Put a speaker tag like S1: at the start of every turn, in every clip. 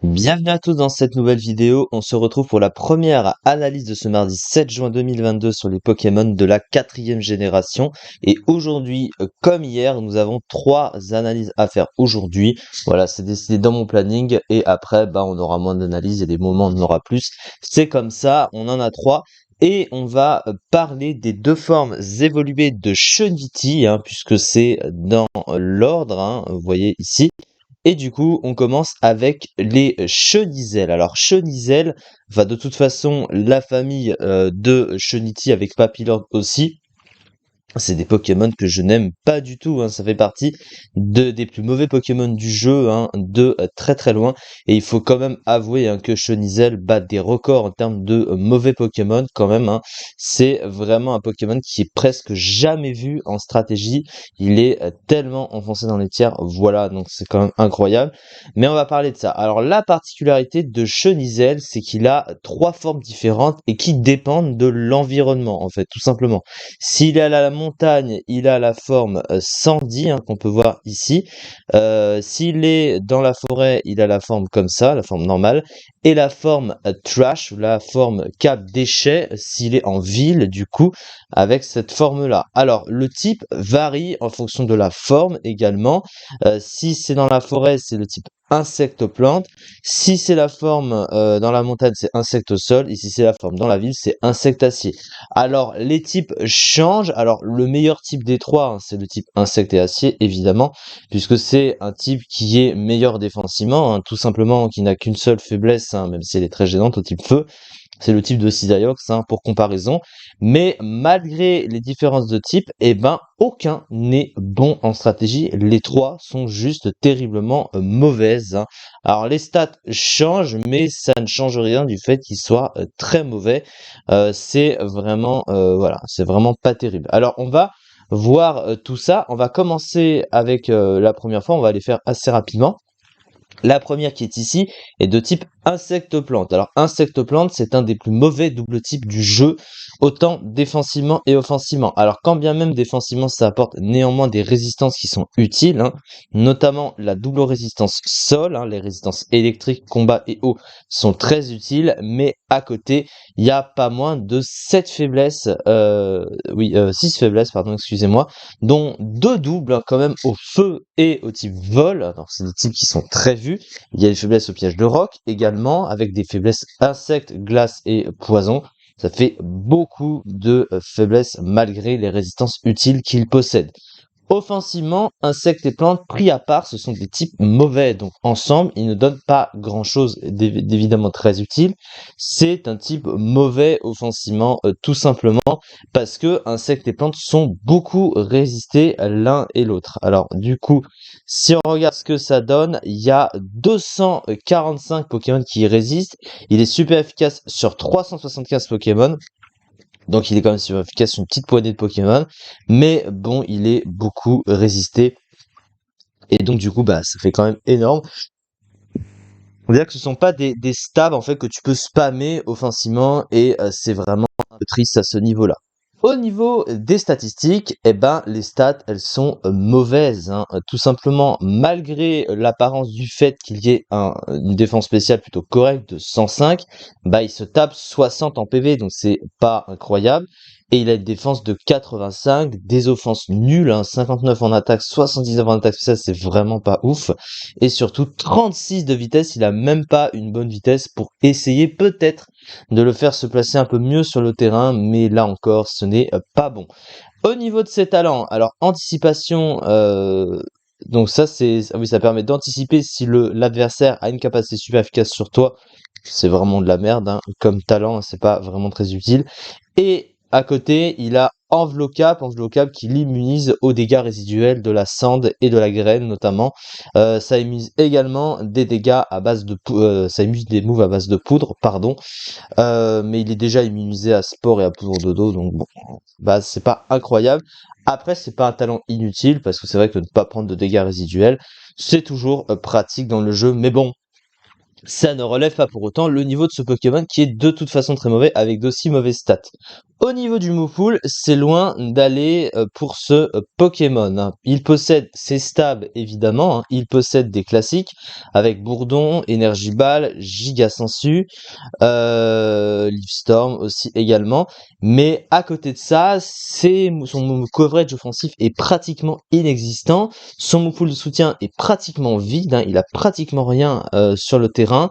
S1: Bienvenue à tous dans cette nouvelle vidéo. On se retrouve pour la première analyse de ce mardi 7 juin 2022 sur les Pokémon de la 4e génération. Et aujourd'hui, comme hier, nous avons 3 analyses à faire aujourd'hui. Voilà, c'est décidé dans mon planning. Et après, on aura moins d'analyses et des moments on en aura plus. C'est comme ça, on en a 3. Et on va parler des 2 formes évoluées de Chunity, puisque c'est dans l'ordre, vous voyez ici. Et du coup, on commence avec les Chenizelles. Alors, Chenizelle va de toute façon la famille de Chenity avec Papillon aussi. C'est des Pokémon que je n'aime pas du tout, ça fait partie des plus mauvais Pokémon du jeu, de très très loin. Et il faut quand même avouer que Chenizel bat des records en termes de mauvais Pokémon quand même. C'est vraiment un Pokémon qui est presque jamais vu en stratégie. Il est tellement enfoncé dans les tiers, voilà, donc c'est quand même incroyable. Mais on va parler de ça. Alors la particularité de Chenizel, c'est qu'il a 3 formes différentes et qui dépendent de l'environnement, en fait, tout simplement. S'il est à la montagne, il a la forme Sandy, qu'on peut voir ici. S'il est dans la forêt, il a la forme comme ça, la forme normale. Et la forme Trash, ou la forme Cap Déchet, s'il est en ville, du coup, avec cette forme-là. Alors, le type varie en fonction de la forme également. Si c'est dans la forêt, c'est le type insecte-plante. Si c'est la forme dans la montagne, c'est insecte au sol. Et si c'est la forme dans la ville, c'est insecte-acier. Alors, les types changent. Alors, le meilleur type des trois, c'est le type insecte et acier, évidemment, puisque c'est un type qui est meilleur défensivement, tout simplement, qui n'a qu'une seule faiblesse, même si elle est très gênante, au type feu. C'est le type de Sidaiox, pour comparaison. Mais malgré les différences de type, aucun n'est bon en stratégie. Les trois sont juste terriblement mauvaises. Alors les stats changent, mais ça ne change rien du fait qu'ils soient très mauvais. C'est vraiment, voilà, c'est vraiment pas terrible. Alors on va voir tout ça. On va commencer avec la première fois. On va les faire assez rapidement. La première qui est ici est de type insecte-plante. Alors insecte-plante, c'est un des plus mauvais double types du jeu, autant défensivement et offensivement. Alors quand bien même défensivement, ça apporte néanmoins des résistances qui sont utiles, notamment la double résistance sol, les résistances électriques, combat et eau sont très utiles, mais à côté, il n'y a pas moins de 7 faiblesses, 6 faiblesses, pardon, excusez-moi, dont 2 doubles quand même au feu et au type vol. Alors c'est des types qui sont très vus. Il y a des faiblesses au piège de roc également, avec des faiblesses insectes, glace et poison. Ça fait beaucoup de faiblesses malgré les résistances utiles qu'il possède. Offensivement, insectes et plantes pris à part, ce sont des types mauvais. Donc ensemble, ils ne donnent pas grand-chose d'évidemment très utile. C'est un type mauvais offensivement, tout simplement parce que insectes et plantes sont beaucoup résistés l'un et l'autre. Alors du coup, si on regarde ce que ça donne, il y a 245 Pokémon qui y résistent. Il est super efficace sur 375 Pokémon. Donc il est quand même super efficace sur une petite poignée de Pokémon. Mais bon, il est beaucoup résisté. Et donc du coup, ça fait quand même énorme. On dirait que ce sont pas des stabs en fait que tu peux spammer offensivement et c'est vraiment un peu triste à ce niveau-là. Au niveau des statistiques, les stats, elles sont mauvaises, tout simplement, malgré l'apparence du fait qu'il y ait une défense spéciale plutôt correcte de 105, il se tape 60 en PV, donc c'est pas incroyable. Et il a une défense de 85, des offenses nulles, 59 en attaque, 79 en attaque spéciale, c'est vraiment pas ouf. Et surtout 36 de vitesse, il a même pas une bonne vitesse pour essayer peut-être de le faire se placer un peu mieux sur le terrain, mais là encore, ce n'est pas bon. Au niveau de ses talents, alors anticipation, donc ça oui, ça permet d'anticiper si l'adversaire a une capacité super efficace sur toi. C'est vraiment de la merde, comme talent, c'est pas vraiment très utile. Et à côté, il a enveloppable qui l'immunise aux dégâts résiduels de la sande et de la graine notamment. Ça immunise également des dégâts à base de ça immunise des moves à base de poudre, pardon. Mais il est déjà immunisé à sport et à poudre de dos, donc bon, c'est pas incroyable. Après, c'est pas un talent inutile parce que c'est vrai que ne pas prendre de dégâts résiduels, c'est toujours pratique dans le jeu, mais bon. ça ne relève pas pour autant le niveau de ce Pokémon qui est de toute façon très mauvais avec d'aussi mauvaises stats. Au niveau du move pool, c'est loin d'aller pour ce Pokémon, hein. Il possède ses stabs évidemment, hein. Il possède des classiques avec Bourdon, Énergie Ball, Giga Sensu, Leaf Storm aussi également. Mais à côté de ça, son coverage offensif est pratiquement inexistant. Son move pool de soutien est pratiquement vide, hein. Il a pratiquement rien sur le terrain.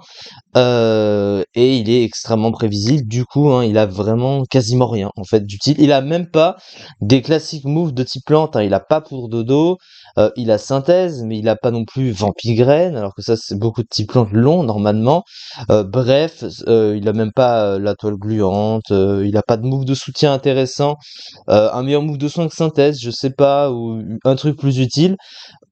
S1: Et il est extrêmement prévisible. Du coup, hein, il a vraiment quasiment rien en fait d'utile. Il a même pas des classiques moves de type plante, hein. Il a pas Poudre Dodo, il a Synthèse, mais il a pas non plus Vampigraine, alors que ça c'est beaucoup de types plantes longs normalement. Bref, il a même pas la toile gluante, il a pas de move de soutien intéressant, un meilleur move de soin que Synthèse, je sais pas, ou un truc plus utile.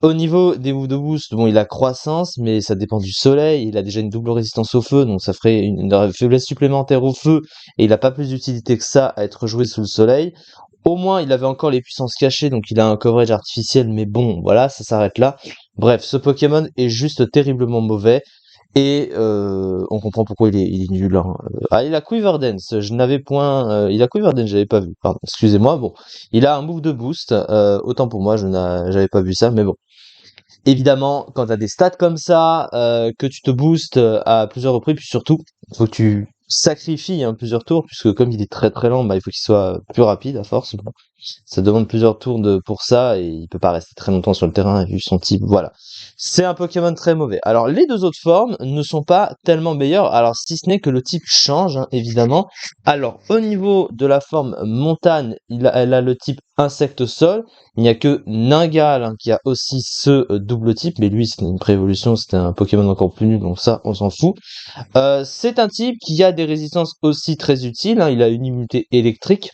S1: Au niveau des moves de boost, bon, il a croissance, mais ça dépend du soleil. Il a déjà une double résistance au feu, donc ça ferait une faiblesse supplémentaire au feu, et il a pas plus d'utilité que ça à être joué sous le soleil. Au moins, il avait encore les puissances cachées, donc il a un coverage artificiel, mais bon, voilà, ça s'arrête là. Bref, ce Pokémon est juste terriblement mauvais, et on comprend pourquoi il est nul, hein. Ah, il a Quiver Dance, je n'avais point... il a Quiver Dance, j'avais pas vu, pardon, excusez-moi. Bon, il a un move de boost, autant pour moi, j'avais pas vu ça, mais bon. Évidemment, quand tu as des stats comme ça, que tu te boostes à plusieurs reprises, puis surtout, il faut que tu sacrifies hein, plusieurs tours, puisque comme il est très très lent, bah, il faut qu'il soit plus rapide à force. Bon, ça demande plusieurs tours pour ça, et il peut pas rester très longtemps sur le terrain, vu son type, voilà. C'est un Pokémon très mauvais. Alors, les deux autres formes ne sont pas tellement meilleures, alors si ce n'est que le type change, hein, évidemment. Alors, au niveau de la forme montagne, elle a le type insecte-sol. Il n'y a que Ningal hein, qui a aussi ce double type, mais lui c'était une préévolution, c'était un Pokémon encore plus nul, donc ça on s'en fout. C'est un type qui a des résistances aussi très utiles, hein. Il a une immunité électrique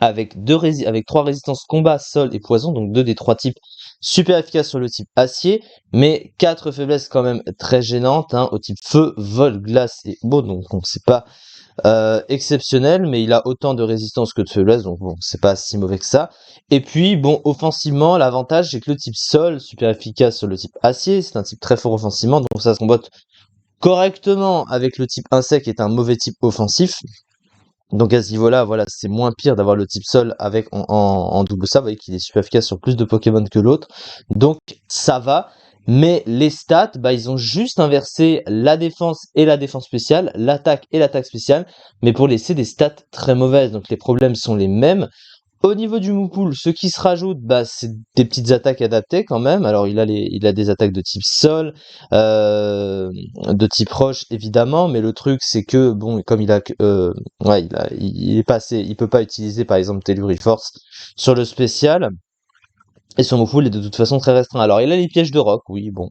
S1: avec avec 3 résistances combat, sol et poison, donc 2 des 3 types super efficaces sur le type acier, mais 4 faiblesses quand même très gênantes hein, au type feu, vol, glace et eau, donc c'est pas exceptionnel, mais il a autant de résistance que de faiblesse, donc bon, c'est pas si mauvais que ça. Et puis, bon, offensivement, l'avantage, c'est que le type sol, super efficace sur le type acier, c'est un type très fort offensivement, donc ça se combotte correctement avec le type insecte, qui est un mauvais type offensif. Donc à ce niveau-là, voilà, c'est moins pire d'avoir le type sol avec en double ça, vous voyez qu'il est super efficace sur plus de Pokémon que l'autre. Donc ça va. Mais les stats, bah, ils ont juste inversé la défense et la défense spéciale, l'attaque et l'attaque spéciale, mais pour laisser des stats très mauvaises. Donc les problèmes sont les mêmes. Au niveau du move pool, ce qui se rajoute, bah, c'est des petites attaques adaptées quand même. Alors il a des attaques de type sol, de type roche évidemment, mais le truc c'est que bon, comme ouais, il est pas assez, il peut pas utiliser par exemple Telluric Force sur le spécial. Et son move pool est de toute façon très restreint. Alors il a les pièges de roc, oui, bon.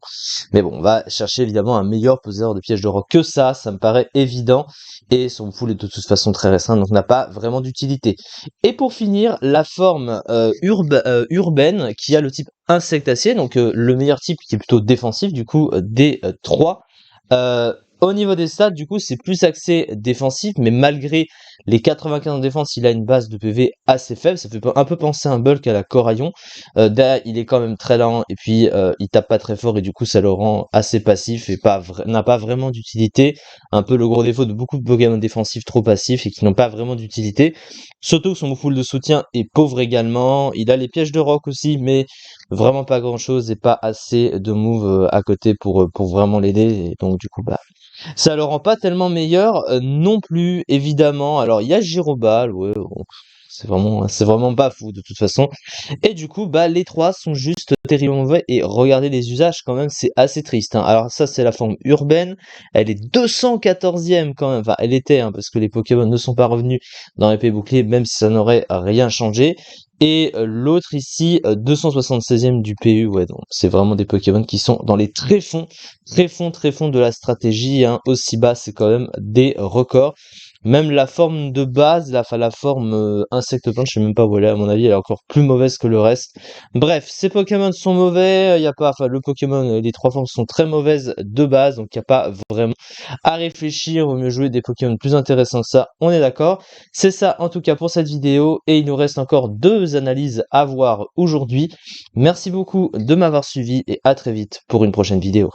S1: Mais bon, on va chercher évidemment un meilleur poseur de pièges de roc que ça me paraît évident. Et son move pool est de toute façon très restreint, donc n'a pas vraiment d'utilité. Et pour finir, la forme urbaine qui a le type insectacier, donc le meilleur type qui est plutôt défensif, du coup des 3. Au niveau des stats, du coup, c'est plus axé défensif, mais malgré les 95 en défense, il a une base de PV assez faible. Ça fait un peu penser à un Bulk à la Coraillon. Derrière, il est quand même très lent, et puis il tape pas très fort, et du coup, ça le rend assez passif et n'a pas vraiment d'utilité. Un peu le gros défaut de beaucoup de Pokémon défensifs trop passifs et qui n'ont pas vraiment d'utilité. Surtout que son move pool de soutien est pauvre également. Il a les pièges de roc aussi, mais vraiment pas grand chose et pas assez de moves à côté pour vraiment l'aider. Et donc, du coup, bah, ça le rend pas tellement meilleur non plus, évidemment. Alors il y a Girobal, ouais, bon, c'est vraiment pas fou de toute façon. Et du coup, bah les trois sont juste terriblement mauvais. Et regardez les usages quand même, c'est assez triste, hein. Alors ça c'est la forme urbaine, elle est 214e quand même. Enfin elle était, hein, parce que les Pokémon ne sont pas revenus dans l'épée bouclier, même si ça n'aurait rien changé. Et l'autre ici, 276e du PU, ouais, donc c'est vraiment des Pokémon qui sont dans les très fonds de la stratégie, hein. Aussi bas, c'est quand même des records. Même la forme de base, la forme insecte plante, je sais même pas où elle est, à mon avis, elle est encore plus mauvaise que le reste. Bref, ces Pokémon sont mauvais, y a pas, enfin, le Pokémon, les trois formes sont très mauvaises de base, donc y a pas vraiment à réfléchir, vaut mieux jouer des Pokémon plus intéressants que ça, on est d'accord. C'est ça en tout cas pour cette vidéo, et il nous reste encore 2 analyses à voir aujourd'hui. Merci beaucoup de m'avoir suivi, et à très vite pour une prochaine vidéo.